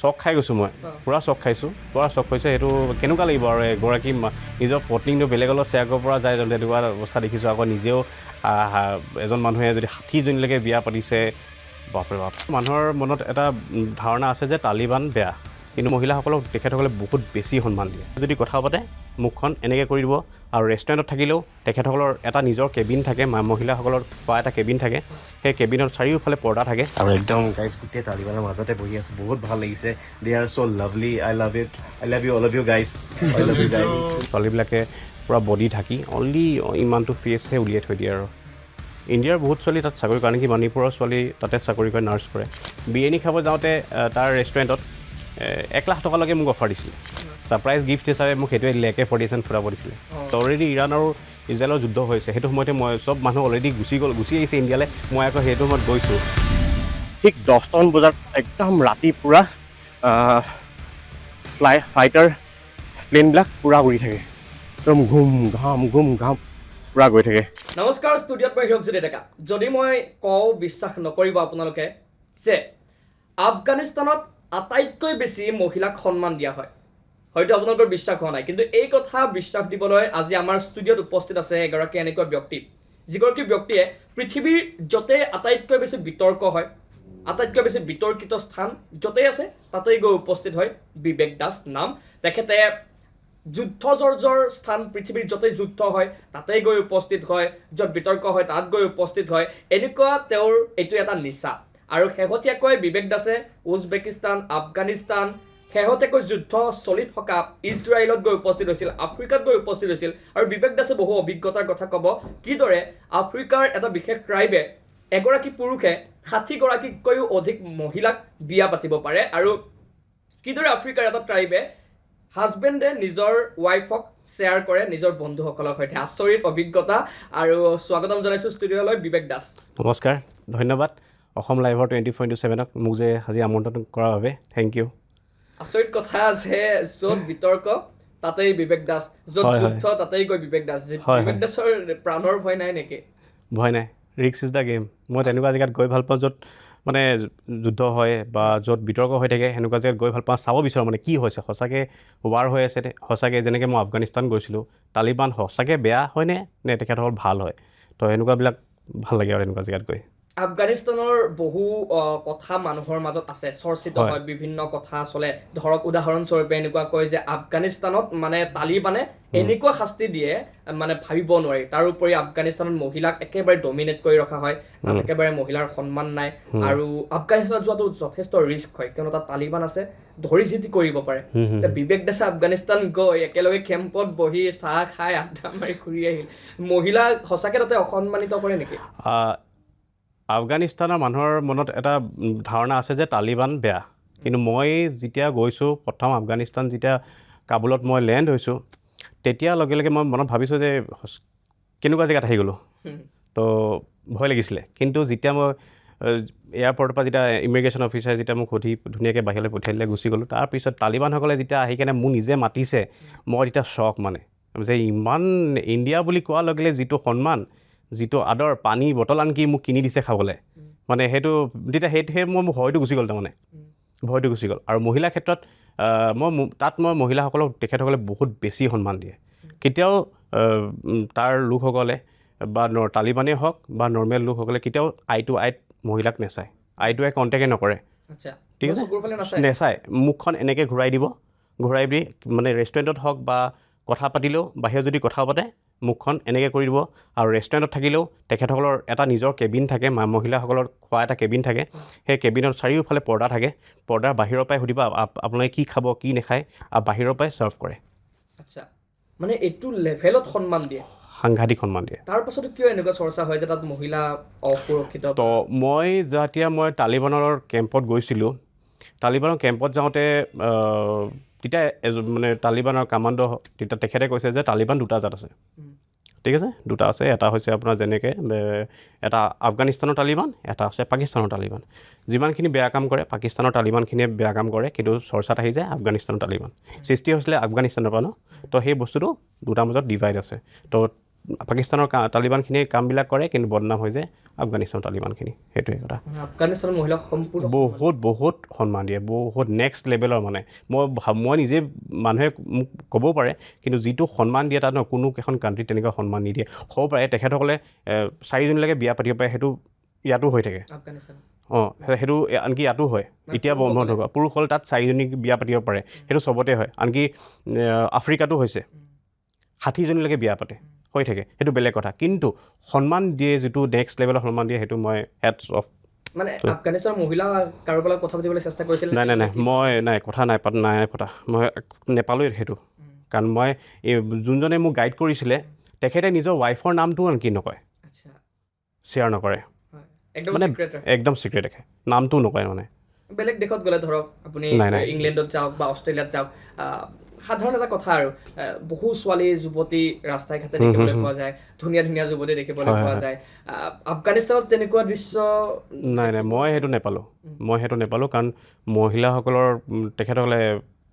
চক খাই গৈছোঁ মই পূৰা চক খাইছোঁ পূৰা চক খাইছোঁ সেইটো কেনেকুৱা লাগিব আৰু এগৰাকী নিজৰ পত্নীটো বেলেগৰ লগত শ্বেয়াৰ কৰিব পৰা যায় তেনেকুৱা অৱস্থা দেখিছোঁ আকৌ নিজেও এজন মানুহে যদি 60জনীলৈকে বিয়া পাতিছে বাপৰে বাপ মানুহৰ মনত এটা ধাৰণা আছে যে তালিবান বেয়া কিন্তু মহিলাসকলক তেখেতসকলে বহুত বেছি সন্মান দিয়ে যদি কথা পাতে মুখখন এনেকৈ কৰি দিব আৰু ৰেষ্টুৰেণ্টত থাকিলেও তেখেতসকলৰ এটা নিজৰ কেবিন থাকে মহিলাসকলৰ খোৱা এটা কেবিন থাকে সেই কেবিনত চাৰিওফালে পৰ্দা থাকে আৰু একদম গাইজ গোটেই তালিবানৰ মাজতে বহি আছে বহুত ভাল লাগিছে they are so' lovely I love you all of you guys I love you guys ছোৱালীবিলাকে পূৰা বডি ঢাকি অনলি ইমানটো ফেচহে উলিয়াই থৈ দিয়ে আৰু ইণ্ডিয়াৰ বহুত ছোৱালী তাত চাকৰি কৰে নেকি মণিপুৰৰ ছোৱালী তাতে চাকৰি কৰে নাৰ্ছ কৰে বিৰিয়ানী খাব যাওঁতে তাৰ ৰেষ্টুৰেণ্টত 1 লাখ টকালৈকে মোক অফাৰ দিছিলে ছাৰপ্ৰাইজ গিফ্ট হিচাপে মোক সেইটোৱে AK-47 ফুৰাব দিছিলে তো অলৰেডি ইৰাণ আৰু ইজৰাইলৰ যুদ্ধ হৈছে সেইটো সময়তে মই চব মানুহ অলৰেডি গুচি আহিছে ইণ্ডিয়ালৈ মই আকৌ সেইটো সময়ত গৈছোঁ ঠিক 10টামান বজাত একদম ৰাতি পূৰা ফাইটাৰ প্লেনবিলাক পূৰা উৰি থাকে একদম ঘুম ঘাম পূৰা গৈ থাকে নমস্কাৰ ষ্টুডিঅ'ত মই হিৰকজ্যোতি ডেকা যদি মই কওঁ বিশ্বাস নকৰিব আপোনালোকে যে আফগানিস্তানত আটাইতকৈ বেছি মহিলাক সন্মান দিয়া হয় হয়তো আপোনালোকৰ বিশ্বাস হোৱা নাই কিন্তু এই কথা বিশ্বাস দিবলৈ আজি আমাৰ ষ্টুডিঅ'ত উপস্থিত আছে এগৰাকী এনেকুৱা ব্যক্তি যিগৰাকী ব্যক্তিয়ে পৃথিৱীৰ য'তে আটাইতকৈ বেছি বিতৰ্ক হয় আটাইতকৈ বেছি বিতৰ্কিত স্থান য'তেই আছে তাতেই গৈ উপস্থিত হয় বিবেক দাস নাম তেখেতে যুদ্ধ জৰ্জৰ স্থান পৃথিৱীৰ য'তেই যুদ্ধ হয় তাতেই গৈ উপস্থিত হয় য'ত বিতৰ্ক হয় তাত গৈ উপস্থিত হয় এনেকুৱা তেওঁৰ এইটো এটা নিচা আৰু শেহতীয়াকৈ বিবেক দাসে উজবেকিস্তান আফগানিস্তান শেহতীয়াকৈ যুদ্ধ চলি থকা ইজৰাইলত গৈ উপস্থিত হৈছিল আফ্ৰিকাত গৈ উপস্থিত হৈছিল আৰু বিবেক দাসে বহু অভিজ্ঞতাৰ কথা ক'ব কিদৰে আফ্ৰিকাৰ এটা বিশেষ ট্ৰাইবে এগৰাকী পুৰুষে 60গৰাকীতকৈও অধিক মহিলাক বিয়া পাতিব পাৰে আৰু কিদৰে আফ্ৰিকাৰ এটা ট্ৰাইবে হাজবেণ্ডে নিজৰ ৱাইফক শ্বেয়াৰ কৰে নিজৰ বন্ধুসকলৰ সৈতে আচৰিত অভিজ্ঞতা আৰু স্বাগতম জনাইছোঁ ষ্টুডিঅ'লৈ বিবেক দাস নমস্কাৰ ধন্যবাদ অসম লাইভৰ 24/7ক মোক যে আজি আমন্ত্ৰণ কৰাৰ বাবে থেংক ইউ আচৰিত কথা যে য'ত বিতৰ্ক তাতেই বিবেক দাস য'ত যুদ্ধ তাতেই গৈ বিবেক দাস বিবেক দাসৰ প্ৰাণৰ ভয় নাই নেকি ভয় নাই ৰিস্ক ইজ দ্য গেম মই তেনেকুৱা জেগাত গৈ ভাল পাওঁ য'ত মানে যুদ্ধ হয় বা য'ত বিতৰ্ক হৈ থাকে সেনেকুৱা জেগাত গৈ ভাল পাওঁ চাব বিচাৰোঁ মানে কি হৈছে সঁচাকৈ ৱাৰ হৈ আছে সঁচাকৈ যেনেকৈ মই আফগানিস্তান গৈছিলোঁ তালিবান সঁচাকৈ বেয়া হয়নে নে তেখেতসকল ভাল হয় তো এনেকুৱাবিলাক ভাল লাগে আৰু এনেকুৱা জেগাত গৈ আফগানিস্তানৰ বহু কথা মানুহৰ মাজত আছে চৰ্চিত হয় বিভিন্ন কথা চলে ধৰক উদাহৰণস্বৰূপে এনেকুৱা কয় যে আফগানিস্তানত মানে তালিবানে এনেকুৱা শাস্তি দিয়ে মানে ভাবিব নোৱাৰি তাৰোপৰি আফগানিস্তানত মহিলাক একেবাৰে ডমিনেট কৰি ৰখা হয় তাত একেবাৰে মহিলাৰ সন্মান নাই আৰু আফগানিস্তানত যোৱাটো যথেষ্ট ৰিস্ক হয় কিয়নো তাত তালিবান আছে ধৰি জিতি কৰিব পাৰে বিবেক দাসে আফগানিস্তান গৈ একেলগে কেম্পত বহি চাহ খাই আড্ডা মাৰি ঘূৰি আহিল মহিলাক সঁচাকৈ তাতে অসন্মানিত কৰে নেকি আফগানিস্তানৰ মানুহৰ মনত এটা ধাৰণা আছে যে তালিবান বেয়া কিন্তু মই যেতিয়া গৈছোঁ প্ৰথম আফগানিস্তান যেতিয়া কাবুলত মই লেণ্ড হৈছোঁ তেতিয়া লগে লগে মই মনত ভাবিছোঁ যে কেনেকুৱা জেগাত আহি গ'লোঁ তো ভয় লাগিছিলে কিন্তু যেতিয়া মই এয়াৰপৰ্টৰ পৰা যেতিয়া ইমিগ্ৰেশ্যন অফিচাৰে যেতিয়া মোক সুধি ধুনীয়াকৈ বাহিৰলৈ পঠিয়াই দিলে গুচি গ'লোঁ তাৰপিছত তালিবানসকলে যেতিয়া আহি কেনে মোক নিজে মাতিছে মই তেতিয়া শ্বক মানে যে ইমান ইণ্ডিয়া বুলি কোৱাৰ লগে লগে যিটো সন্মান যিটো আদৰ পানী বটল আনকি মোক কিনি দিছে খাবলৈ মানে সেইটো তেতিয়া সেই মই ভয়টো গুচি গ'ল তাৰমানে ভয়টো গুচি গ'ল আৰু মহিলাৰ ক্ষেত্ৰত মই মহিলাসকলক তেখেতসকলে বহুত বেছি সন্মান দিয়ে কেতিয়াও তাৰ লোকসকলে বা তালিবানেই হওক বা নৰ্মেল লোকসকলে কেতিয়াও আই টু আইত মহিলাক নেচায় আই টু আই কণ্টেক্টে নকৰে ঠিক আছে নেচায় মুখখন এনেকৈ ঘূৰাই দিব ঘূৰাই দি মানে ৰেষ্টুৰেণ্টত হওক বা কথা পাতিলেও বাহিৰত যদি কথা পাতে মুখখন এনেকৈ কৰি দিব আৰু ৰেষ্টুৰেণ্টত থাকিলেও তেখেতসকলৰ এটা নিজৰ কেবিন থাকে মহিলাসকলৰ খোৱা এটা কেবিন থাকে সেই কেবিনত চাৰিওফালে পৰ্দা থাকে পৰ্দাৰ বাহিৰৰ পৰাই সুধিব আপোনালোকে কি খাব কি নাখায় আৰু বাহিৰৰ পৰাই ছাৰ্ভ কৰে আচ্ছা মানে এইটো লেভেলত সন্মান দিয়ে সাংঘাতিক সন্মান দিয়ে তাৰ পাছতো কিয় এনেকুৱা চৰ্চা হয় যে তাত মহিলা অসুৰক্ষিত তো যেতিয়া মই তালিবানৰ কেম্পত গৈছিলোঁ তালিবানৰ কেম্পত যাওঁতে তেতিয়া মানে তালিবানৰ কামাণ্ডো তেতিয়া তেখেতে কৈছে যে তালিবান দুটা জাত আছে ঠিক আছে দুটা আছে এটা হৈছে আপোনাৰ যেনেকৈ এটা আফগানিস্তানৰ তালিবান এটা আছে পাকিস্তানৰ তালিবান যিমানখিনি বেয়া কাম কৰে পাকিস্তানৰ তালিবানখিনিয়ে বেয়া কাম কৰে কিন্তু চৰ্চাত আহি যায় আফগানিস্তানৰ তালিবান সৃষ্টি হৈছিলে আফগানিস্তানৰ পৰা ন তো সেই বস্তুটো দুটাৰ মাজত ডিভাইড আছে তো পাকিস্তানৰ তালিবানখিনিয়ে কামবিলাক কৰে কিন্তু বদনাম হৈ যায় আফগানিস্তানৰ তালিবানখিনি সেইটোৱে কথা আফগানিস্তানৰ মহিলাক সম্পূৰ্ণ বহুত সন্মান দিয়ে বহুত নেক্সট লেভেলৰ মানে মই নিজে মানুহে মোক ক'বও পাৰে কিন্তু যিটো সন্মান দিয়ে তাত কোনো এখন কাণ্ট্ৰিত তেনেকুৱা সন্মান নিদিয়ে হ'ব পাৰে তেখেতসকলে 4জনীলৈকে বিয়া পাতিব পাৰে সেইটো ইয়াতো হৈ থাকে আফগানিস্তান সেইটো আনকি ইয়াতো হয় এতিয়া বন্ধ থকা পুৰুষসকলে তাত 4জনী বিয়া পাতিব পাৰে সেইটো চবতে হয় আনকি আফ্ৰিকাতো হৈছে 60জনীলৈকে বিয়া পাতে হৈ থাকে সেইটো বেলেগ কথা কিন্তু সন্মান দিয়ে যিটো নেক্সট লেভেলৰ সন্মান দিয়ে সেইটো মই হেডছ অফ মানে আফগানিস্তানৰ মহিলা কাৰোবাৰ লগত কথা পাতিবলৈ চেষ্টা কৰিছিল নাই মই কথা নাই পতা মই নেপালোঁৱে সেইটো কাৰণ মই যোনজনে মোক গাইড কৰিছিলে তেখেতে নিজৰ ৱাইফৰ নামটো আনকি নকয় শ্বেয়াৰ নকৰে মানে একদম চিক্ৰেট ৰাখে নামটো নকয় মানে বেলেগ দেশত গ'লে ধৰক আপুনি ইংলেণ্ডত যাওক বা অষ্ট্ৰেলিয়াত যাওক সাধাৰণ এটা কথা আৰু বহু ছোৱালী যুৱতী ৰাস্তাই ঘাটে দেখিবলৈ পোৱা যায় ধুনীয়া যুৱতী দেখিবলৈ পোৱা যায় আফগানিস্তানত তেনেকুৱা দৃশ্য নাই মই সেইটো নেপালোঁ কাৰণ মহিলাসকলৰ তেখেতসকলে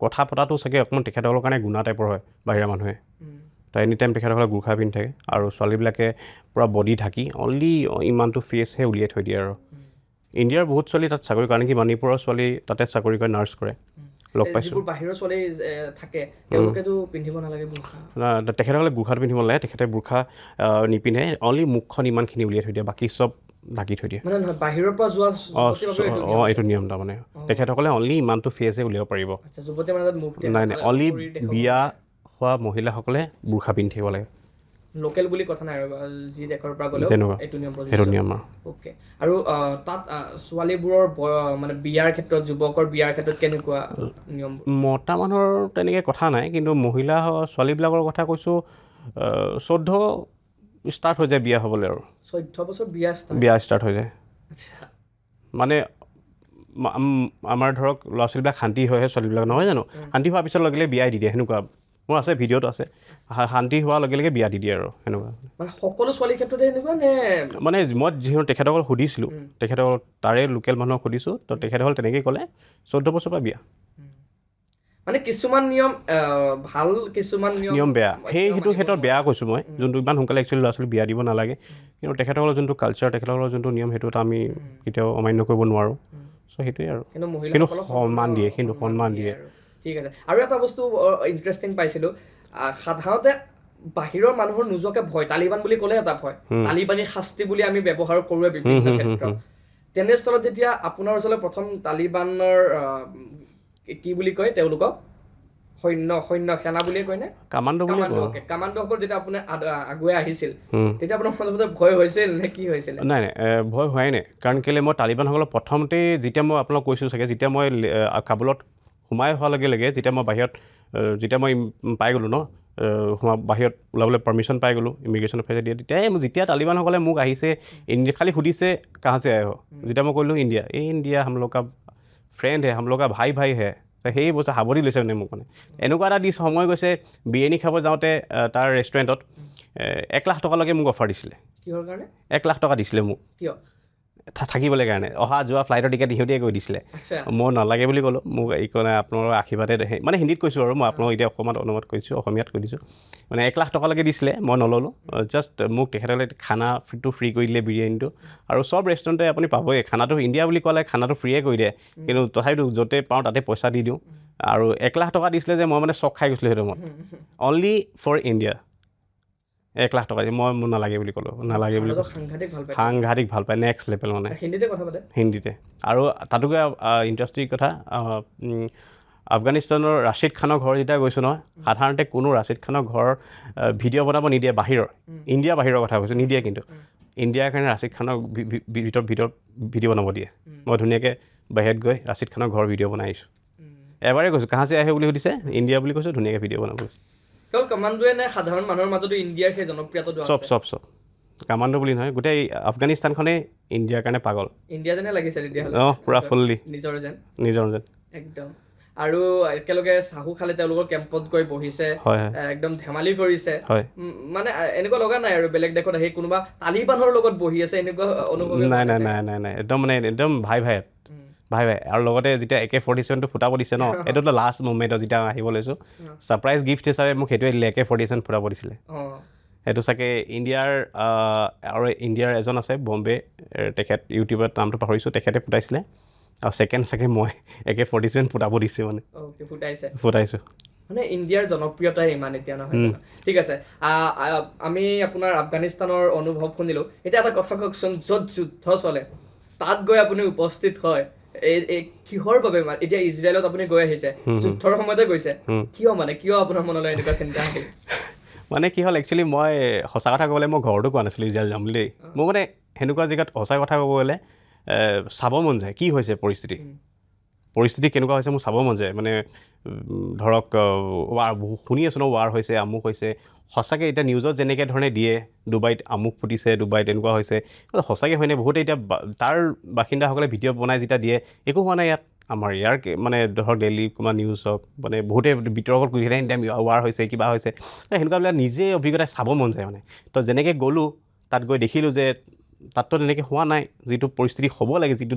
কথা পতাটো চাগে অকণমান তেখেতসকলৰ কাৰণে গুণা টাইপৰ হয় বাহিৰা মানুহে তো এনি টাইম তেখেতসকলে গোৰ্খা পিন্ধি থাকে আৰু ছোৱালীবিলাকে পূৰা বডি ঢাকি অনলি ইমানটো ফেচহে উলিয়াই থৈ দিয়ে আৰু ইণ্ডিয়াৰ বহুত ছোৱালী তাত চাকৰি কৰে নেকি মণিপুৰৰ ছোৱালী তাতে চাকৰি কৰে নাৰ্ছ কৰে লগ পাইছোঁ বাহিৰৰ ছোৱালী থাকে তেওঁলোকেতো পিন্ধিব নালাগে তেখেতসকলে গোৰ্খাটো পিন্ধিব নালাগে তেখেতে গোৰ্খা নিপিন্ধে অনলি মুখখন ইমানখিনি উলিয়াই থৈ দিয়ে বাকী চব ঢাকি থৈ দিয়ে বাহিৰৰ পৰা যোৱা এইটো নিয়ম তাৰমানে তেখেতসকলে অনলি ইমানটো ফেচহে উলিয়াব পাৰিব নাই অনলি বিয়া হোৱা মহিলাসকলে গোৰ্খা পিন্ধি থাকিব লাগে লোকেল বুলি কথা নাই আৰু যি দেশৰ পৰা গ'লেও সেইটো নিয়ম অ'কে আৰু তাত ছোৱালীবোৰৰ মানে বিয়াৰ ক্ষেত্ৰত যুৱকৰ বিয়াৰ ক্ষেত্ৰত কেনেকুৱা নিয়ম মতা মানুহৰ তেনেকৈ কথা নাই কিন্তু মহিলা ছোৱালীবিলাকৰ কথা কৈছোঁ 14 ষ্টাৰ্ট হৈ যায় বিয়া হ'বলৈ আৰু 14 বছৰ বিয়া ষ্টাৰ্ট হৈ যায় মানে আমাৰ ধৰক ল'ৰা ছোৱালীবিলাক শান্তি হয়হে ছোৱালীবিলাক নহয় জানো শান্তি হোৱাৰ পিছত লগে বিয়াই দি দিয়ে সেনেকুৱা মোৰ আছে ভিডিঅ'ত আছে শান্তি হোৱাৰ লগে লগে বিয়া দি দিয়ে আৰু সেনেকুৱা সকলো ছোৱালীৰ ক্ষেত্ৰতে এনেকুৱা নে মানে মই যিহেতু তেখেতসকলক সুধিছিলোঁ তেখেতসকল তাৰে লোকেল মানুহক সুধিছোঁ তো তেখেতসকল তেনেকৈয়ে ক'লে 14 বছৰৰ পৰা বিয়া মানে কিছুমান নিয়ম ভাল কিছুমান নিয়ম বেয়া সেইটো ক্ষেত্ৰত বেয়া কৈছোঁ মই যোনটো ইমান সোনকালে একচুৱেলি ল'ৰা ছোৱালী বিয়া দিব নালাগে কিন্তু তেখেতসকলৰ যোনটো কালচাৰ তেখেতসকলৰ যোনটো নিয়ম সেইটো আমি কেতিয়াও অমান্য কৰিব নোৱাৰোঁ চ' সেইটোৱে আৰু কিন্তু সন্মান দিয়ে ঠিক আছে আৰু এটা বস্তু ইণ্টাৰেষ্টিং পাইছিলোঁ সাধাৰণতে বাহিৰৰ মানুহৰ নোযোৱাকৈ ভয় তালিবান বুলি ক'লে এটা ভয় তালিবানী শাস্তি বুলি আমি ব্যৱহাৰ কৰোঁৱে বিভিন্ন ক্ষেত্ৰত তেনেস্থলত যেতিয়া আপোনাৰ ওচৰলৈ প্ৰথম তালিবানৰ কি বুলি কয় তেওঁলোকক সৈন্য সেনা বুলিয়ে কয়নে কামাণ্ডোসকল যেতিয়া আপোনাৰ আগুৱাই আহিছিল তেতিয়া আপোনাৰ প্ৰথমতে ভয় হৈছিল নে কি হৈছিল নাই ভয় হোৱাই নাই কাৰণ কেলৈ মই তালিবানসকলক প্ৰথমতে যেতিয়া মই আপোনাক কৈছোঁ চাগে যেতিয়া মই কাবুলত সোমাই হোৱাৰ লগে লগে যেতিয়া মই বাহিৰত যেতিয়া মই পাই গ'লোঁ ন বাহিৰত ওলাবলৈ পাৰ্মিশ্যন পাই গ'লোঁ ইমিগ্ৰেশ্যন অফিচাৰে দিয়ে তেতিয়াই যেতিয়া তালিবানসকলে মোক আহিছে ইণ্ডিয়া খালি সুধিছে কাহাছে আহে যেতিয়া মই ক'লোঁ ইণ্ডিয়া হামলোক কা ফ্ৰেণ্ড হে হামলোক কা ভাই হে সেই বস্তু সাৱধি লৈছে মানে মোক মানে এনেকুৱা এটা সময় গৈছে বিৰিয়ানী খাব যাওঁতে তাৰ ৰেষ্টুৰেণ্টত 1 লাখ টকালৈকে মোক অফাৰ দিছিলে কিহৰ কাৰণে 1 লাখ টকা দিছিলে মোক কিয় থাকিবলৈ কাৰণে অহা যোৱা ফ্লাইটৰ টিকেট সিহঁতিয়ে কৈ দিছিলে মই নালাগে বুলি ক'লোঁ মোক এই কাৰণে আপোনালোকৰ আশীৰ্বাদে মানে হিন্দীত কৈছোঁ আৰু মই আপোনালোকক এতিয়া অসমত অনুবাদ কৰিছোঁ অসমীয়াত কৈ দিছোঁ মানে 1 লাখ টকালৈকে দিছিলে মই নল'লোঁ জাষ্ট মোক তেখেতসকলে খানাটো ফ্ৰী কৰি দিলে বিৰিয়ানীটো আৰু চব ৰেষ্টুৰেণ্টে আপুনি পাবই খানাটো ইণ্ডিয়া বুলি ক'লে খানাটো ফ্ৰীয়ে কৰি দিয়ে কিন্তু তথাপিতো য'তে পাওঁ তাতে পইচা দি দিওঁ আৰু 1 লাখ টকা দিছিলে যে মই মানে চক খাই গৈছিলোঁ সেইটো মই অনলি ফৰ ইণ্ডিয়া 1 লাখ টকা মই মোৰ নালাগে বুলি ক'লোঁ নালাগে বুলি সাংঘাতিক ভাল পায় নেক্সট লেভেল মানে হিন্দীতে আৰু তাতোকৈ ইণ্টাৰেষ্টিং কথা আফগানিস্তানৰ ৰাছিদ খানৰ ঘৰ যেতিয়া গৈছোঁ নহয় সাধাৰণতে কোনো ৰাছিদ খানৰ ঘৰৰ ভিডিঅ' বনাব নিদিয়ে বাহিৰৰ ইণ্ডিয়া বাহিৰৰ কথা কৈছোঁ নিদিয়ে কিন্তু ইণ্ডিয়াৰ কাৰণে ৰাছিদ খানৰ ভিতৰত ভিডিঅ' বনাব দিয়ে মই ধুনীয়াকৈ বাহিৰত গৈ ৰাছিদ খানৰ ঘৰৰ ভিডিঅ' বনাই আহিছোঁ এবাৰে কৈছোঁ কাহাছে আহে বুলি সুধিছে ইণ্ডিয়া বুলি কৈছোঁ ধুনীয়াকৈ ভিডিঅ' বনাব গৈছোঁ কেৱল কামাণ্ডোৱে নে সাধাৰণ মানুহৰ মাজতো ইণ্ডিয়াৰ সেই জনপ্ৰিয়তাটো চব কামাণ্ডো বুলি নহয় গোটেই আফগানিস্তানখনেই ইণ্ডিয়াৰ কাৰণে পাগল ইণ্ডিয়া যেনে লাগিছে তেতিয়াহ'লে পুৰা ফুল্লি নিজৰ যেন একদম আৰু একেলগে চাহু খালে তেওঁলোকৰ কেম্পত গৈ বহিছে একদম ধেমালি কৰিছে মানে এনেকুৱা লগা নাই আৰু বেলেগ দেশত আহি কোনোবা তালিবানৰ লগত বহি আছে এনেকুৱা অনুভৱ নাই একদম মানে একদম ভাই আৰু লগতে যেতিয়া AK-47টো ফুটাব দিছে ন এইটোতো লাষ্ট মুমেণ্টত যেতিয়া আহিব লৈছোঁ ছাৰপ্ৰাইজ গিফ্ট হিচাপে মোক সেইটোৱে দিলে AK-47 ফুটাব দিছিলে সেইটো চাগে ইণ্ডিয়াৰ আৰু ইণ্ডিয়াৰ এজন আছে বম্বে তেখেত ইউটিউবত নামটো পাহৰিছোঁ তেখেতে ফুটাইছিলে আৰু ছেকেণ্ড চাগে মই একে 47 ফুটাব দিছে মানে অ'কে ফুটাইছোঁ মানে ইণ্ডিয়াৰ জনপ্ৰিয়তা ইমান এতিয়া নহয় জানো? ঠিক আছে আমি আপোনাৰ আফগানিস্তানৰ অনুভৱ শুনিলোঁ এতিয়া এটা কথা কওকচোন য'ত যুদ্ধ চলে তাত গৈ আপুনি উপস্থিত হয় এই কিহৰ বাবে এতিয়া ইজৰাইলত আপুনি গৈ আহিছে যুদ্ধৰ সময়তে গৈছে কিয় আপোনাৰ মনলৈ এনেকুৱা চিন্তা আহিল মানে কি হ'ল একচুৱেলি মই সঁচা কথা ক'বলৈ মই ঘৰতো কোৱা নাছিলোঁ ইজৰাইল যাম বুলি মোৰ মানে সেনেকুৱা জেগাত সঁচা কথা ক'ব গ'লে চাব মন যায় কি হৈছে পৰিস্থিতি কেনেকুৱা হৈছে মোৰ চাব মন যায় মানে ধৰক ৱাৰ শুনি আছোঁ ন ৱাৰ হৈছে আমুক হৈছে সঁচাকৈ এতিয়া নিউজত যেনেকৈ ধৰণে দিয়ে ডুবাইত আমুক ফুটিছে ডুবাইত এনেকুৱা হৈছে সঁচাকৈ হয়নে বহুতে এতিয়া তাৰ বাসিন্দাসকলে ভিডিঅ' বনাই যেতিয়া দিয়ে একো হোৱা নাই ইয়াত আমাৰ ইয়াৰ মানে ধৰক ডেইলি কোনোবা নিউজ হওক মানে বহুতে বিতৰ্কত কৰি থাকে ৱাৰ হৈছে কিবা হৈছে সেনেকুৱাবিলাক নিজে অভিজ্ঞতা চাব মন যায় মানে তো যেনেকৈ গ'লোঁ তাত গৈ দেখিলোঁ যে তাততো তেনেকৈ হোৱা নাই যিটো পৰিস্থিতি হ'ব লাগে যিটো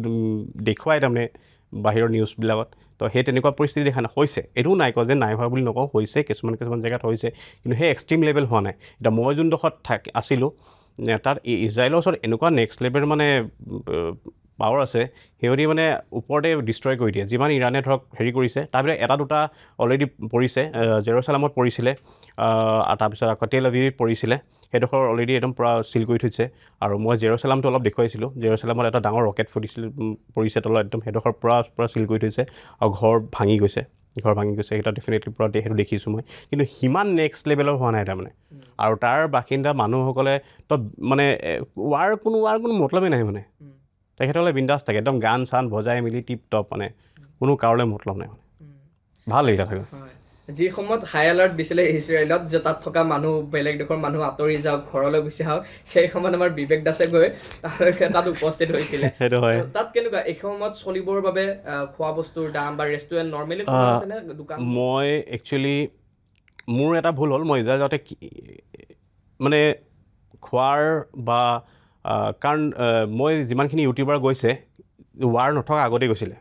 দেখুৱাই তাৰমানে বাহিৰৰ নিউজবিলাকত তো সেই তেনেকুৱা পৰিস্থিতি দেখা হৈছে এইটোও নাই কোৱা যে নাই হোৱা বুলি নকওঁ হৈছে কিছুমান জেগাত হৈছে কিন্তু সেই এক্সট্ৰিম লেভেল হোৱা নাই এতিয়া মই যোনডোখৰত আছিলোঁ তাত ইজৰাইলৰ ওচৰত এনেকুৱা নেক্সট লেভেল মানে পাৱাৰ আছে সিহঁতি মানে ওপৰতে ডিষ্ট্ৰয় কৰি দিয়ে যিমান ইৰাণে ধৰক হেৰি কৰিছে তাৰপিছত এটা দুটা অলৰেডি পৰিছে জেৰুচালামত পৰিছিলে তাৰপিছত আকৌ তেল আভিভত পৰিছিলে সেইডোখৰ অলৰেডি একদম পূৰা চিল কৰি থৈছে আৰু মই জেৰুচালামটো অলপ দেখুৱাইছিলোঁ জেৰুচালামত এটা ডাঙৰ ৰকেট পৰিছে তলত একদম সেইডোখৰ পূৰা চিল কৰি থৈছে আৰু ঘৰ ভাঙি গৈছে সেইটো ডেফিনেটলি পূৰা সেইটো দেখিছোঁ মই কিন্তু সিমান নেক্সট লেভেলৰ হোৱা নাই তাৰমানে আৰু তাৰ বাসিন্দা মানুহসকলে তো মানে ৱাৰ কোনো মতলবেই নাই মানে তেখেতসকলে বিন্দাছ থাকে একদম গান চান বজাই মেলি টিপ টপ মানে কোনো কাৰোলৈ মতলব নাই মানে ভাল লাগিলে থাকে যি সময়ত হাই এলাৰ্ট দিছিলে ইজৰাইলত যে তাত থকা মানুহ বেলেগ দেশৰ মানুহ আঁতৰি যাওক ঘৰলৈ গুচি আহক সেই সময়ত আমাৰ বিবেক দাসে গৈ তাত উপস্থিত হৈছিলে সেইটো হয় তাত কেনেকুৱা এই সময়ত চলিবৰ বাবে খোৱা বস্তুৰ দাম বা ৰেষ্টুৰেণ্ট নৰ্মেলি আছেনে দোকান মই একচুৱেলি মোৰ এটা ভুল হ'ল মই ইজৰাইল যাওঁতে মানে খোৱাৰ বা কাৰণ মই যিমানখিনি ইউটিউবাৰ গৈছে ৱাৰ নথকা আগতে গৈছিলে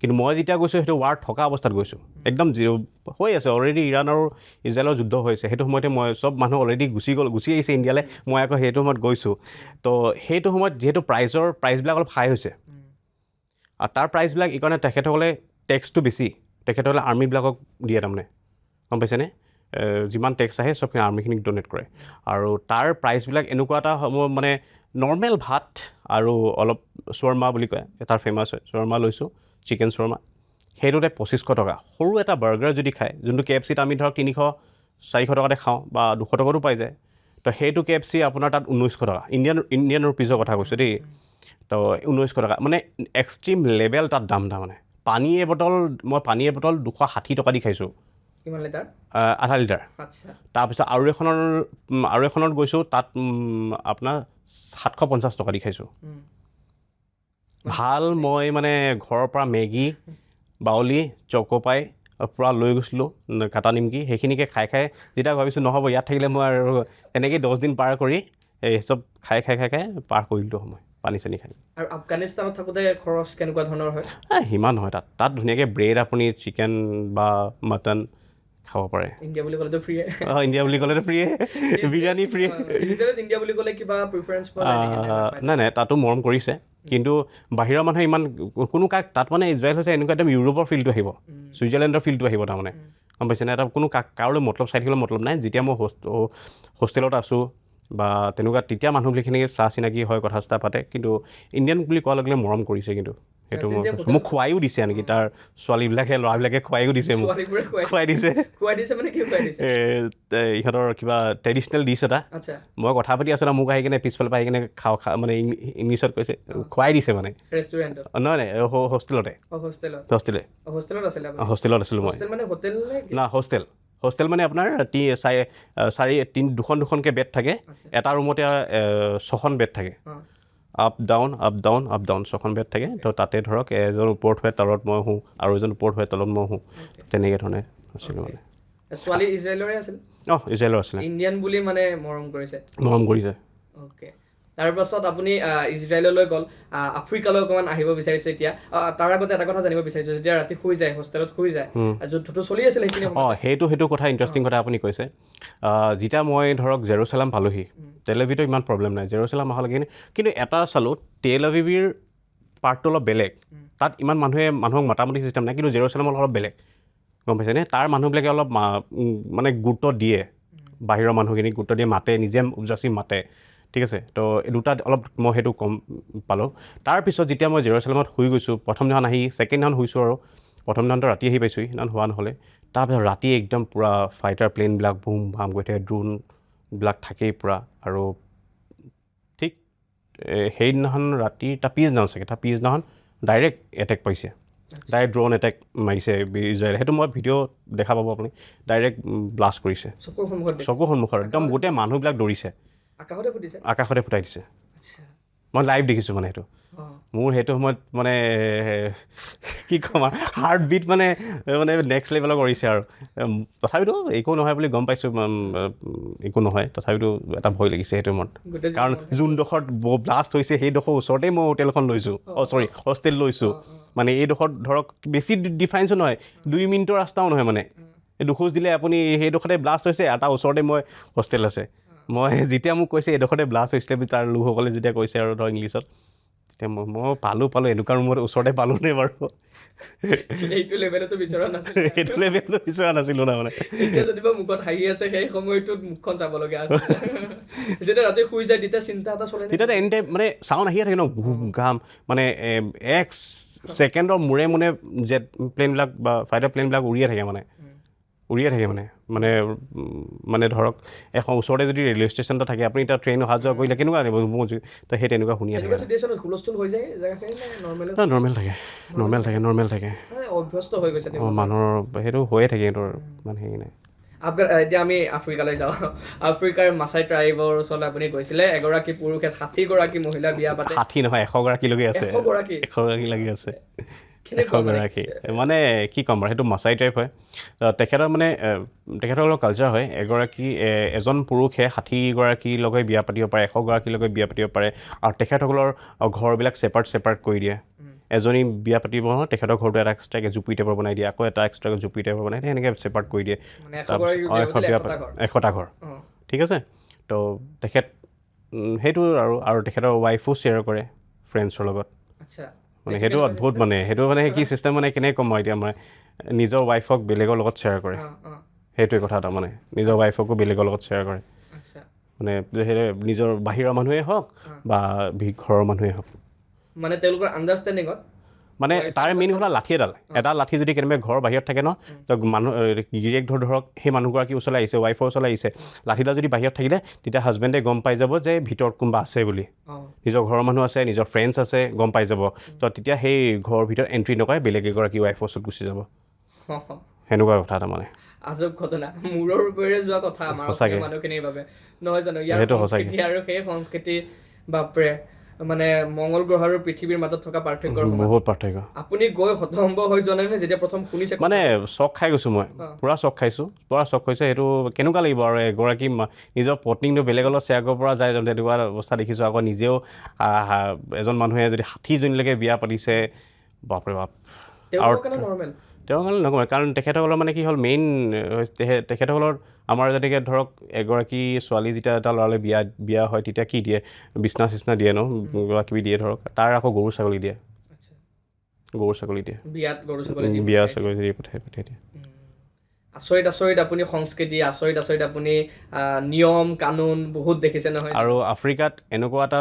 কিন্তু মই যেতিয়া গৈছোঁ সেইটো ৱাৰ থকা অৱস্থাত গৈছোঁ একদম হৈ আছে অলৰেডি ইৰাণ আৰু ইজৰাইলৰ যুদ্ধ হৈছে সেইটো সময়তে মই চব মানুহ অলৰেডি গুচি আহিছে ইণ্ডিয়ালৈ মই আকৌ সেইটো সময়ত গৈছোঁ তো সেইটো সময়ত যিহেতু প্ৰাইচবিলাক অলপ হাই হৈছে আৰু তাৰ প্ৰাইচবিলাক এইকাৰণে তেখেতসকলে টেক্সটো বেছি তেখেতসকলে আৰ্মিবিলাকক দিয়ে তাৰমানে গম পাইছেনে যিমান টেক্স আহে চবখিনি আৰ্মিখিনিক ডনেট কৰে আৰু তাৰ প্ৰাইচবিলাক এনেকুৱা এটা মানে নৰ্মেল ভাত আৰু অলপ শৰ্মা বুলি কয় তাৰ ফেমাছ হয় শৰ্মা লৈছোঁ চিকেন শৰ্মা সেইটোতে 2500 টকা সৰু এটা বাৰ্গাৰ যদি খায় যোনটো KFCত আমি ধৰক 300-400 টকাতে খাওঁ বা 200 টকাতো পাই যায় তো সেইটো KFC আপোনাৰ তাত 1900 টকা ইণ্ডিয়ান ৰুপিজৰ কথা কৈছোঁ দেই তো 1900 টকা মানে এক্সট্ৰিম লেভেল তাত দাম তাৰমানে পানী বটল 260 টকা দি খাইছোঁ কিমান লিটাৰ আধা লিটাৰ তাৰপিছত আৰু এখনত গৈছোঁ তাত আপোনাৰ 750 টকা দি খাইছোঁ ভাল মই মানে ঘৰৰ পৰা মেগী বাউলি চকোপাই পূৰা লৈ গৈছিলোঁ কাটা নিমকি সেইখিনিকে খাই যেতিয়া ভাবিছোঁ নহ'ব ইয়াত থাকিলে মই আৰু তেনেকেই 10 দিন পাৰ কৰি এই চব খাই পাৰ কৰিলোঁ সময় পানী চানী খাই আৰু আফগানিস্তানত থাকোঁতে খৰচ কেনেকুৱা ধৰণৰ হয় সিমান নহয় তাত ধুনীয়াকৈ ব্ৰেড আপুনি চিকেন বা মটন খাব পাৰে ইণ্ডিয়া বুলি ক'লেতো ফ্ৰীয়ে ইণ্ডিয়া বুলি ক'লেতো ফ্ৰীয়ে বিৰিয়ানী ফ্ৰী ইণ্ডিয়া বুলি ক'লে কিবা প্ৰিফাৰেঞ্চ নাই তাতো মৰম কৰিছে কিন্তু বাহিৰৰ মানুহে ইমান কোনো তাত মানে ইজৰাইল হৈছে এনেকুৱা একদম ইউৰোপৰ ফিল্ডটো আহিব ছুইজাৰলেণ্ডৰ ফিল্ডটো আহিব তাৰমানে গম পাইছেনে এটা কোনো কাৰোলৈ মতলব চাই থাকিবলৈ মতলব নাই যেতিয়া মই হোষ্টেলত আছোঁ বা তেনেকুৱা তেতিয়া মানুহবিলাখিনি চাহ চিনাকি হয় কথা চথা পাতে কিন্তু ইণ্ডিয়ান বুলি কোৱাৰ লগে মৰম কৰিছে কিন্তু সেইটো মোক খুৱাইও দিছে আনকি তাৰ ছোৱালীবিলাকে ল'ৰাবিলাকে খুৱাইও দিছে মোক খুৱাই দিছে ইহঁতৰ কিবা ট্ৰেডিশ্যনেল ডিছ এটা মই কথা পাতি আছোঁ মোক আহি কিনে পিছফালৰ পৰা আহি কিনে খাওঁ মানে ইংলিছত কৈছে খুৱাই দিছে মানে নহয় হোষ্টেলতে হোষ্টেলত আছিলোঁ মই না হোষ্টেল মানে আপোনাৰ দুখনকৈ বেড থাকে এটা ৰুমতে 6খন বেড থাকে আপ ডাউন 6খন বেড থাকে তো তাতে ধৰক এজন ওপৰত হয় তলত মই শুওঁ আৰু এজন ওপৰত হয় তলত মই শুওঁ তেনেকৈ ধৰণে আছিলোঁ মানে ছোৱালী ইজৰাইলৰে আছিল ইজৰাইলৰ আছিলে ইণ্ডিয়ান বুলি মানে মৰম কৰিছে অ'কে তাৰপাছত আপুনি ইজৰাইললৈ গ'ল, আফ্ৰিকালৈ অকণমান আহিব বিচাৰিছে এতিয়া। তাৰ আগতে এটা কথা জানিব বিচাৰিছোঁ, যেতিয়া ৰাতি শুই যায়, হোষ্টেলত শুই যায়, যুদ্ধটো চলি আছিল সেইখিনি সময়ত। সেইটো কথা ইণ্টাৰেষ্টিং কথা আপুনি কৈছে। যেতিয়া মই ধৰক জেৰুচালাম পালোহি, টেল আভিভতো ইমান প্ৰব্লেম নাই, জেৰুচালাম অহালৈকে কিন্তু এটা চালোঁ, টেল আভিভৰ পাৰ্টটো অলপ বেলেগ। তাত ইমান মানুহক মাতামতি চিষ্টেম নাই, কিন্তু জেৰুচালামত অলপ বেলেগ, গম পাইছেনে? তাৰ মানুহবিলাকে অলপ মানে গুৰুত্ব দিয়ে, বাহিৰৰ মানুহখিনিক গুৰুত্ব দিয়ে, মাতে, নিজে উপজাচি মাতে, ঠিক আছে? তো দুটা অলপ মই সেইটো কম পালোঁ। তাৰপিছত যেতিয়া মই জেৰুচালামত শুই গৈছোঁ, প্ৰথম দিনাখন আহি ছেকেণ্ড দিনাখন শুইছোঁ, আৰু প্ৰথম দিনাখনতো ৰাতি আহি পাইছোঁহি, সিদিনাখন হোৱা নহ'লে। তাৰপিছত ৰাতি একদম পূৰা ফাইটাৰ প্লেনবিলাক বুম ভাম গৈ থাকে, ড্ৰোনবিলাক থাকেই পূৰা, আৰু ঠিক সেইদিনাখন ৰাতি তাৰ পিছদিনাখন ডাইৰেক্ট এটেক পাইছে, ডাইৰেক্ট ড্ৰোন এটেক মাৰিছে ইজৰাইলে। সেইটো মই ভিডিঅ' দেখা পাব আপুনি, ডাইৰেক্ট ব্লাষ্ট কৰিছে চকুৰ সন্মুখত, একদম গোটেই মানুহবিলাক দৌৰিছে, আকাশতে ফুটাই দিছে। মই লাইভ দেখিছোঁ মানে সেইটো। মোৰ সেইটো সময়ত মানে কি ক'ম আৰু, হাৰ্ট বিট মানে নেক্সট লেভেলৰ কৰিছে আৰু। তথাপিতো একো নহয় বুলি গম পাইছোঁ, একো নহয়, তথাপিতো এটা ভয় লাগিছে সেইটো সময়ত। কাৰণ যোনডোখৰত ব্লাষ্ট হৈছে সেইডোখৰ ওচৰতেই মই হোটেলখন লৈছোঁ, হোষ্টেল লৈছোঁ। মানে এইডোখৰত ধৰক বেছি ডিফাৰেঞ্চো নহয়, 2 মিনিটৰ ৰাস্তাও নহয়, মানে দুখোজ দিলে আপুনি সেইডোখৰতে ব্লাষ্ট হৈছে, আৰু তাৰ ওচৰতে মই হোষ্টেল আছে। মই যেতিয়া মোক কৈছে এইডোখৰতে ব্লাষ্ট হৈছিলে বুলি তাৰ লোকসকলে যেতিয়া কৈছে আৰু ধৰক ইংলিছত, তেতিয়া মই পালোঁ এনেকুৱা ৰুমত ওচৰতে পালোঁ নে বাৰু। এইটো লেভেলতো বিচৰা নাছিলোঁ, সেইটো লেভেলটো বিচৰা নাছিলোঁ তাৰমানে। এতিয়া যদিবা মুখত হাঁহি আছে, সেই সময়টোত মুখখন চাবলগীয়া আছে। যেতিয়া ৰাতি শুই যায় তেতিয়া চিন্তা এটা চলে, তেতিয়া এনি টাইম মানে চাউণ্ড আহিয়ে থাকে ন, ঘাম মানে এক ছেকেণ্ডৰ মূৰে জেট প্লেনবিলাক বা ফাইটাৰ প্লেনবিলাক উৰিয়ে থাকে মানে ধৰক এখন ওচৰতে যদি ৰেলৱে ষ্টেচন এটা থাকে, আপুনি এতিয়া ট্ৰেইন অহা যোৱা কৰিলে কেনেকুৱা আনিব, তো সেই তেনেকুৱা শুনিয়ে থাকে। নৰ্মেল থাকে অভ্যস্ত হৈ গৈছে মানুহৰ, সেইটো হৈয়ে থাকে সিহঁতৰ, ইমান হেৰি নাই। এতিয়া আমি আফ্ৰিকালৈ যাওঁ। আফ্ৰিকাৰ মাছাই ট্ৰাইবৰ ওচৰলৈ আপুনি গৈছিলে, এগৰাকী পুৰুষে 60গৰাকী মহিলা বিয়া পাতে। 60 নহয়, 100গৰাকীলৈকে আছে, 100গৰাকী লাগি আছে, 100গৰাকী। মানে কি ক'ম বাৰু, সেইটো মাছাই ট্ৰাইব হয়। তেখেতৰ কালচাৰ হয়, এজন পুৰুষে 60গৰাকীলৈকে বিয়া পাতিব পাৰে, 100গৰাকীলৈকে বিয়া পাতিব পাৰে, আৰু তেখেতসকলৰ ঘৰবিলাক ছেপাৰেট কৰি দিয়ে। এজনী বিয়া পাতিব নহয়, তেখেতৰ ঘৰটো এটা এক্সট্ৰাকৈ জুপি টাইপৰ বনাই দিয়ে, আকৌ এটা এক্সট্ৰাকৈ জুপি টাইপৰ বনাই দিয়ে, সেনেকৈ ছেপাৰেট কৰি দিয়ে। 100টা ঘৰ, ঠিক আছে? তো তেখেত সেইটো আৰু তেখেতৰ ৱাইফো শ্বেয়াৰ কৰে ফ্ৰেণ্ডছৰ লগত। মানে সেইটো অদ্ভুত, সেইটো কি চিষ্টেম, কেনেকৈ ক'ম মই এতিয়া, নিজৰ ৱাইফক বেলেগৰ লগত শ্বেয়াৰ কৰে, সেইটোৱে কথা এটা, নিজৰ ৱাইফকো বেলেগৰ লগত শ্বেয়াৰ কৰে, নিজৰ বাহিৰৰ মানুহেই হওক বা ঘৰৰ মানুহেই হওক। মানে তেওঁলোকৰ আণ্ডাৰষ্টেণ্ডিঙত তাৰ মেইন কথা লাঠি এটা লাঠি যদি কেনেবাকৈ ঘৰৰ বাহিৰত থাকে ন, তো গিৰিয়েক ধৰক সেই মানুহগৰাকী ওচৰলৈ আহিছে, ৱাইফৰ ওচৰলৈ আহিছে, লাঠিডাল যদি বাহিৰত থাকিলে, তেতিয়া হাজবেণ্ডে গম পাই যাব যে ভিতৰত কোনোবা আছে বুলি, নিজৰ ঘৰৰ মানুহ আছে, নিজৰ ফ্ৰেণ্ডছ আছে, গম পাই যাব। তো তেতিয়া সেই ঘৰৰ ভিতৰত এণ্ট্ৰি নকৰে, বেলেগ এগৰাকী ৱাইফৰ ওচৰত গুচি যাব, সেনেকুৱা কথা তাৰমানে। আজব ঘটনা, মূৰৰ ওপৰেৰে যোৱা কথা আমাৰ মানুহখিনিৰ বাবে, নহয় জানো? ইয়াৰ সংস্কৃতি আৰু সেই সংস্কৃতি, বাপৰে, মানে মংগল গ্ৰহ আৰু পৃথিৱীৰ মাজত থকা পাৰ্থক্য, বহুত পাৰ্থক্য। আপুনি গৈ হতভম্ব হৈ যোৱা নাই যেতিয়া প্ৰথম শুনিছে? মানে চক খাই গৈছোঁ মই, পূৰা চক খাইছোঁ। সেইটো কেনেকুৱা লাগিব আৰু, এগৰাকী নিজৰ পত্নীকটো বেলেগৰ লগত শ্বেয়াৰ কৰিব পৰা যায়, তেনেকুৱা অৱস্থা দেখিছোঁ। আকৌ নিজেও এজন মানুহে যদি 60জনীলৈকে বিয়া পাতিছে, বাপৰে বাপ। আৰু তেওঁৰ কাৰণে নকৰে, কাৰণ তেখেতসকলৰ কি হ'ল, মেইন তেখেতসকলৰ আমাৰ যেনেকৈ ধৰক এগৰাকী ছোৱালী যেতিয়া এটা ল'ৰালৈ বিয়া হয়, তেতিয়া কি দিয়ে, বিচনা চিচনা দিয়ে ন, কিবা কিবি দিয়ে ধৰক, তাৰ আকৌ গৰু ছাগলী দিয়ে, বিয়া ছাগলী দি পঠিয়াই দিয়ে। আচৰিত আপুনি সংস্কৃতি, আচৰিত আপুনি নিয়ম কানুন বহুত দেখিছে নহয়? আৰু আফ্ৰিকাত এনেকুৱা এটা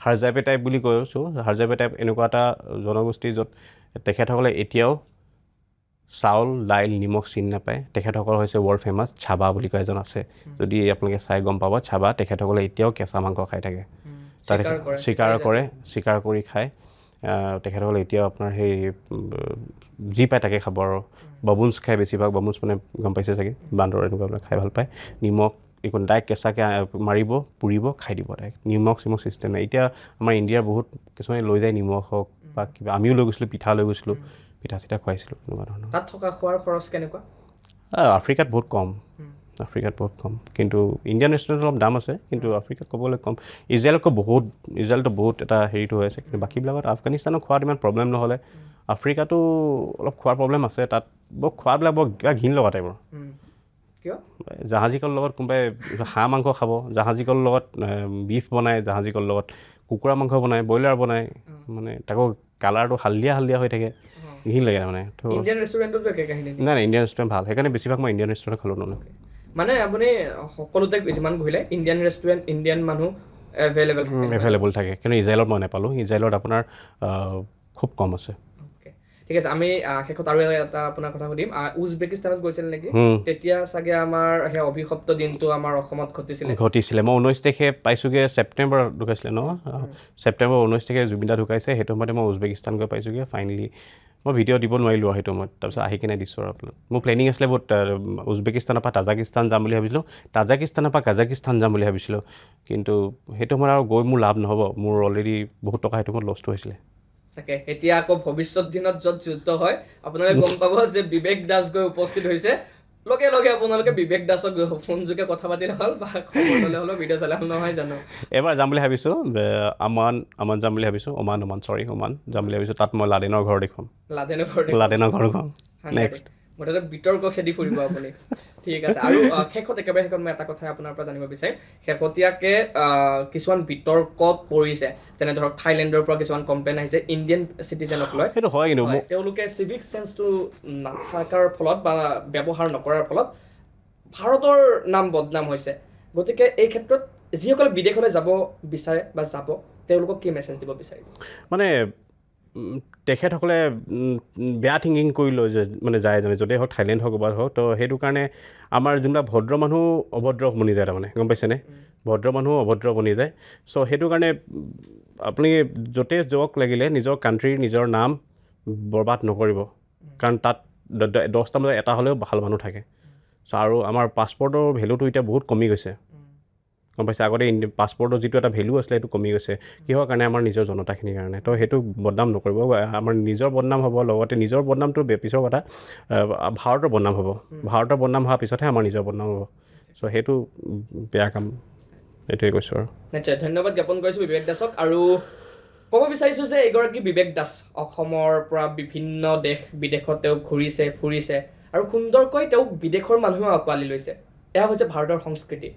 হাৰজাপে টাইপ বুলি কৈছোঁ, হাৰজাপে টাইপ এনেকুৱা এটা জনগোষ্ঠী য'ত তেখেতসকলে এতিয়াও চাউল, দাইল, নিমখ চিনি নাপায়। তেখেতসকল হৈছে ৱৰ্ল্ড ফেমাছ ছাবা বুলি কয় এজন আছে, যদি আপোনালোকে চাই গম পাব। ছাবা, তেখেতসকলে এতিয়াও কেঁচা মাংস খাই থাকে, চিকাৰ কৰি খায়। তেখেতসকলে এতিয়াও আপোনাৰ সেই যি পায় তাকে খাব, আৰু বাবুঞ্চ খায় বেছিভাগ, বাবুঞ্চ গম পাইছে চাগে, বান্দৰ এনেকুৱাবিলাক খাই ভাল পায়। নিমখ একো ডাইৰেক্ট কেঁচাকৈ মাৰিব, পুৰিব, খাই দিব ডাইৰেক্ট, নিমখ চিমখ চিষ্টেম নাই। এতিয়া আমাৰ ইণ্ডিয়াৰ বহুত কিছুমানে লৈ যায় নিমখ হওক বা কিবা, আমিও লৈ গৈছিলোঁ, পিঠা লৈ গৈছিলোঁ, পিঠা চিঠা খুৱাইছিলোঁ, এনেকুৱা ধৰণৰ। তাত থকা খোৱাৰ খৰচ কেনেকুৱা? আফ্ৰিকাত বহুত কম, আফ্ৰিকাত বহুত কম কিন্তু ইণ্ডিয়ান ৰেষ্টুৰেণ্টত অলপ দাম আছে কিন্তু আফ্ৰিকাত ক'বলৈ কম ইজৰাইলতো বহুত এটা হেৰিটো হৈ আছে কিন্তু বাকীবিলাকত আফগানিস্তানত খোৱাত ইমান প্ৰব্লেম নহ'লে আফ্ৰিকাতো অলপ খোৱাৰ প্ৰব্লেম আছে তাত খোৱাবিলাক বৰ কিবা ঘিণ লগা টাইপৰ কিয় জাহাজী কলৰ লগত কোনোবাই হাঁহ মাংস খাব জাহাজী কলৰ লগত বিফ বনায় জাহাজী কলৰ লগত কুকুৰা মাংস বনায় ব্ৰইলাৰ বনায় মানে তাকো কালাৰটো হালধীয়া হৈ থাকে ঘিণ লাগে মানে তো ইণ্ডিয়ান ৰেষ্টুৰেণ্টতো একে কাহিনী নাই ইণ্ডিয়ান ৰেষ্টুৰেণ্ট ভাল সেইকাৰণে বেছিভাগ মই ইণ্ডিয়ান ৰেষ্টুৰেণ্ট খালোঁ নহ'লে মানে আপুনি সকলোতে যিমান ঘূৰিলে ইণ্ডিয়ান ৰেষ্টুৰেণ্ট ইণ্ডিয়ান মানুহ এভেইলেবল থাকে কিন্তু ইজৰাইলত মই নাপালোঁ ইজৰাইলত আপোনাৰ খুব কম আছে ঠিক আছে আমি শেষত আৰু এটা আপোনাৰ কথা সুধিম উজবেকিস্তানত গৈছিল নেকি তেতিয়া চাগে আমাৰ সেই অভিশপ্ত দিনটো আমাৰ অসমত ঘটিছিলে মই 19 তাৰিখে পাইছোঁগৈ ছেপ্টেম্বৰত ঢুকাইছিলে ন ছেপ্টেম্বৰ 19 তাৰিখে জুবিনদা ঢুকাইছে সেইটো সময়তে মই উজবেকিস্তান গৈ পাইছোঁগৈ ফাইনেলি মই ভিডিঅ' দিব নোৱাৰিলোঁ আৰু সেইটো সময়ত তাৰপিছত আহি কিনে দিছোঁ আৰু আপোনাক মোৰ প্লেনিং আছিলে বহুত উজবেকিস্তানৰ পৰা তাজাকিস্তান যাম বুলি ভাবিছিলোঁ তাজাকিস্তানৰ পৰা কাজাকিস্তান যাম বুলি ভাবিছিলোঁ কিন্তু সেইটো সময়ত আৰু গৈ মোৰ লাভ নহ'ব মোৰ অলৰেডি বহুত টকা সেইটো সময়ত লষ্ট হৈছিলে তাকে এতিয়া আকৌ ভৱিষ্যত দিনত য'ত যুদ্ধ হয় আপোনালোকে গম পাব যে বিবেক দাস গৈ উপস্থিত হৈছে লগে লগে আপোনালোকে বিবেক দাসক ফোনযোগে কথা পাতিলে হ'ল বা খবৰ ল'লে হ'লেও ভিডিঅ' চালে হ'ল নহয় জানো এবাৰ যাম বুলি ভাবিছোঁ আমান যাম বুলি ভাবিছোঁ ওমান যাম বুলি ভাবিছোঁ তাত মই লাডেনৰ ঘৰ দেখুৱাম লাডেনৰ ঘৰ দেখুৱাম নেক্সট মুঠতে বিতৰ্ক খেদি ফুৰিব আপুনি ঠিক আছে আৰু শেষত একেবাৰে শেষত মই এটা কথা আপোনাৰ পৰা জানিব বিচাৰিম শেহতীয়াকৈ কিছুমান বিতৰ্কত পৰিছে যেনে ধৰক থাইলেণ্ডৰ পৰা কিছুমান কমপ্লেইন আহিছে ইণ্ডিয়ান চিটিজেনক লৈ সেইটো হয় কিন্তু তেওঁলোকে চিভিক চেন্সটো নাথাকাৰ ফলত বা ব্যৱহাৰ নকৰাৰ ফলত ভাৰতৰ নাম বদনাম হৈছে গতিকে এই ক্ষেত্ৰত যিসকলে বিদেশলৈ যাব বিচাৰে বা যাব তেওঁলোকক কি মেছেজ দিব বিচাৰিব মানে তেখেতসকলে বেয়া থিংকিং কৰি লৈ মানে যায় য'তেই হওক থাইলেণ্ড হওক ক'ৰবাত হওক তো সেইটো কাৰণে আমাৰ যোনবিলাক ভদ্ৰ মানুহ অভদ্ৰ বনি যায় তাৰমানে গম পাইছেনে ভদ্ৰ মানুহ অভদ্ৰ বনি যায় চ' সেইটো কাৰণে আপুনি য'তে যাওক লাগিলে নিজৰ কাণ্ট্ৰিৰ নিজৰ নাম বৰবাদ নকৰিব কাৰণ তাত 10টা বজাত এটা হ'লেও ভাল মানুহ থাকে চ' আৰু আমাৰ পাছপৰ্টৰ ভেলুটো এতিয়া বহুত কমি গৈছে গম পাইছে আগতে পাছপৰ্টৰ যিটো এটা ভেলু আছিলে সেইটো কমি গৈছে কিহৰ কাৰণে আমাৰ নিজৰ জনতাখিনিৰ কাৰণে তো সেইটো বদনাম নকৰিব আমাৰ নিজৰ বদনাম হ'ব লগতে নিজৰ বদনামটো পিছৰ কথা ভাৰতৰ বদনাম হ'ব ভাৰতৰ বদনাম হোৱাৰ পিছতহে আমাৰ নিজৰ বদনাম হ'ব চ' সেইটো বেয়া কাম এইটোৱে কৈছোঁ আৰু নিশ্চয় ধন্যবাদ জ্ঞাপন কৰিছোঁ বিবেক দাসক আৰু ক'ব বিচাৰিছোঁ যে এগৰাকী বিবেক দাস অসমৰ পৰা বিভিন্ন দেশ বিদেশত তেওঁ ঘূৰিছে ফুৰিছে আৰু সুন্দৰকৈ তেওঁক বিদেশৰ মানুহেও আঁকোৱালি লৈছে এয়া হৈছে ভাৰতৰ সংস্কৃতি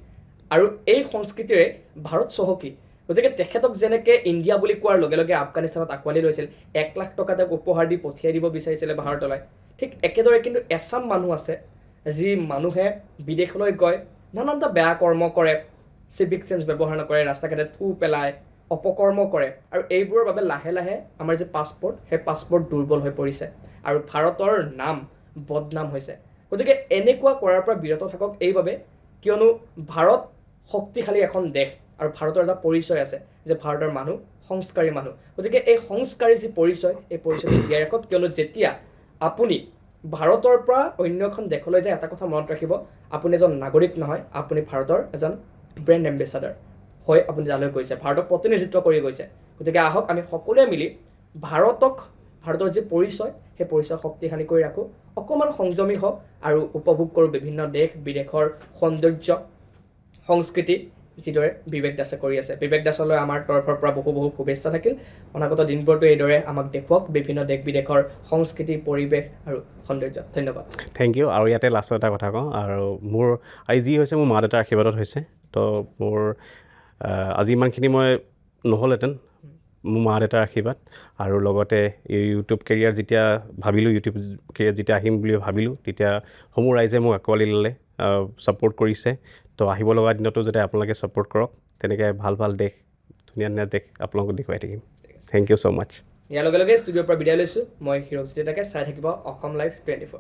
আৰু এই সংস্কৃতিৰে ভাৰত চহকী গতিকে তেখেতক যেনেকৈ ইণ্ডিয়া বুলি কোৱাৰ লগে লগে আফগানিস্তানত আঁকোৱালি লৈছিল 1 লাখ টকা তেওঁক উপহাৰ দি পঠিয়াই দিব বিচাৰিছিলে ভাৰতলৈ ঠিক একেদৰে কিন্তু এছাম মানুহ আছে যি মানুহে বিদেশলৈ গৈ নানানটা বেয়া কৰ্ম কৰে চিভিক চেন্স ব্যৱহাৰ নকৰে ৰাস্তা ঘাটে থু পেলায় অপকৰ্ম কৰে আৰু এইবোৰৰ বাবে লাহে লাহে আমাৰ যি পাছপৰ্ট সেই পাছপৰ্ট দুৰ্বল হৈ পৰিছে আৰু ভাৰতৰ নাম বদনাম হৈছে গতিকে এনেকুৱা কৰাৰ পৰা বিৰত থাকক এইবাবে কিয়নো ভাৰত শক্তিশালী এখন দেশ আৰু ভাৰতৰ এটা পৰিচয় আছে যে ভাৰতৰ মানুহ সংস্কাৰী মানুহ গতিকে এই সংস্কাৰী যি পৰিচয় এই পৰিচয়টো জীয়াই ৰাখক কিয়নো যেতিয়া আপুনি ভাৰতৰ পৰা অন্য এখন দেশলৈ যায় এটা কথা মনত ৰাখিব আপুনি এজন নাগৰিক নহয় আপুনি ভাৰতৰ এজন ব্ৰেণ্ড এম্বেচাডাৰ হৈ আপুনি তালৈ গৈছে ভাৰতক প্ৰতিনিধিত্ব কৰি গৈছে গতিকে আহক আমি সকলোৱে মিলি ভাৰতৰ যি পৰিচয় সেই পৰিচয় শক্তিশালী কৰি ৰাখোঁ অকণমান সংযমী হওক আৰু উপভোগ কৰোঁ বিভিন্ন দেশ বিদেশৰ সৌন্দৰ্য সংস্কৃতি যিদৰে বিবেক দাসে কৰি আছে বিবেক দাসলৈ আমাৰ তৰফৰ পৰা বহু শুভেচ্ছা থাকিল অনাগত দিনবোৰতো এইদৰে আমাক দেখুৱাওক বিভিন্ন দেশ বিদেশৰ সংস্কৃতি পৰিৱেশ আৰু সৌন্দৰ্য ধন্যবাদ থেংক ইউ আৰু ইয়াতে লাষ্টত এটা কথা কওঁ আৰু মোৰ আজি যি হৈছে মোৰ মা দেউতাৰ আশীৰ্বাদত হৈছে তো মোৰ আজি ইমানখিনি মই নহ'লহেঁতেন মোৰ মা দেউতাৰ আশীৰ্বাদ আৰু লগতে ইউটিউব কেৰিয়াৰ যেতিয়া ভাবিলোঁ ইউটিউব কেৰিয়াৰ যেতিয়া আহিম বুলি ভাবিলোঁ তেতিয়া সমূহ ৰাইজে মোক আঁকোৱালি ল'লে ছাপোৰ্ট কৰিছে তো আহিব লগা দিনতো যাতে আপোনালোকে ছাপোৰ্ট কৰক তেনেকৈ ভাল ভাল দেশ ধুনীয়া ধুনীয়া দেশ আপোনালোকক দেখুৱাই থাকিম থেংক ইউ ছ' মাছ ইয়াৰ লগে লগে ষ্টুডিঅ'ৰ পৰা বিদায় লৈছোঁ মই হিৰক চিটেটাকে চাই থাকিব অসম লাইভ 24